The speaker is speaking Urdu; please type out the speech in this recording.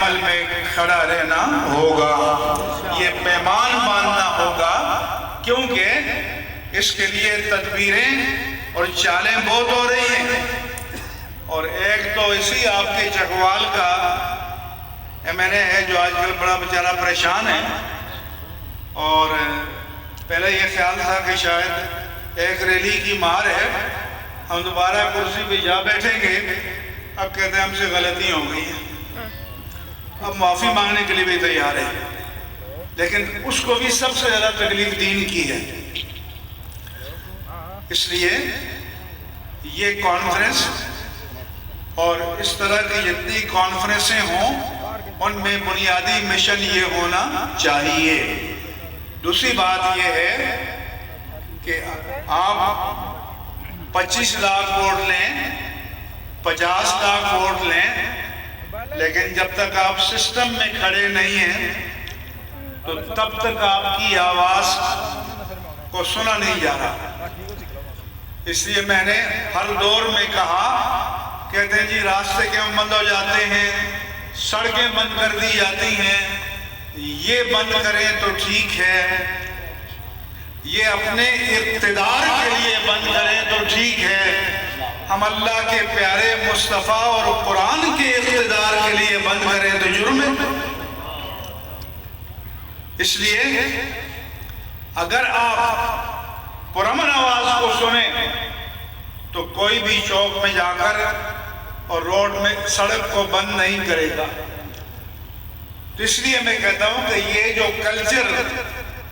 عمل میں کھڑا رہنا ہوگا، یہ پیمان باندھنا ہوگا، کیونکہ اس کے لیے تدبیریں اور چالیں بہت ہو رہی ہیں۔ اور ایک تو اسی آپ کے چکوال کا ایم این اے ہے جو آج کل بڑا بیچارہ پریشان ہے، اور پہلے یہ خیال تھا کہ شاید ایک ریلی کی مار ہے، ہم دوبارہ کرسی پہ جا بیٹھیں گے، اب کہتے ہیں ہم سے غلطی ہو گئی ہے، اب معافی مانگنے کے لیے بھی تیار ہے، لیکن اس کو بھی سب سے زیادہ تکلیف دین کی ہے۔ اس لیے یہ کانفرنس اور اس طرح کی جتنی کانفرنسیں ہوں ان میں بنیادی مشن یہ ہونا چاہیے۔ دوسری بات یہ ہے کہ آپ 25 لاکھ ووٹ لیں، 50 لاکھ ووٹ لیں، لیکن جب تک آپ سسٹم میں کھڑے نہیں ہیں تو تب تک آپ کی آواز کو سنا نہیں جا رہا۔ اس لیے میں نے ہر دور میں کہا، کہتے ہیں جی راستے کیوں بند ہو جاتے ہیں، سڑکیں بند کر دی جاتی ہیں، یہ بند کریں تو ٹھیک ہے، یہ اپنے اقتدار کے لیے بند کریں تو ٹھیک ہے، ہم اللہ کے پیارے مصطفیٰ اور قرآن کے اقتدار کے لیے بند کریں تو جرم ہے۔ اس لیے اگر آپ پرامن آواز کو سنیں تو کوئی بھی چوک میں جا کر اور روڈ میں سڑک کو بند نہیں کرے گا۔ تو اس لیے میں کہتا ہوں کہ یہ جو کلچر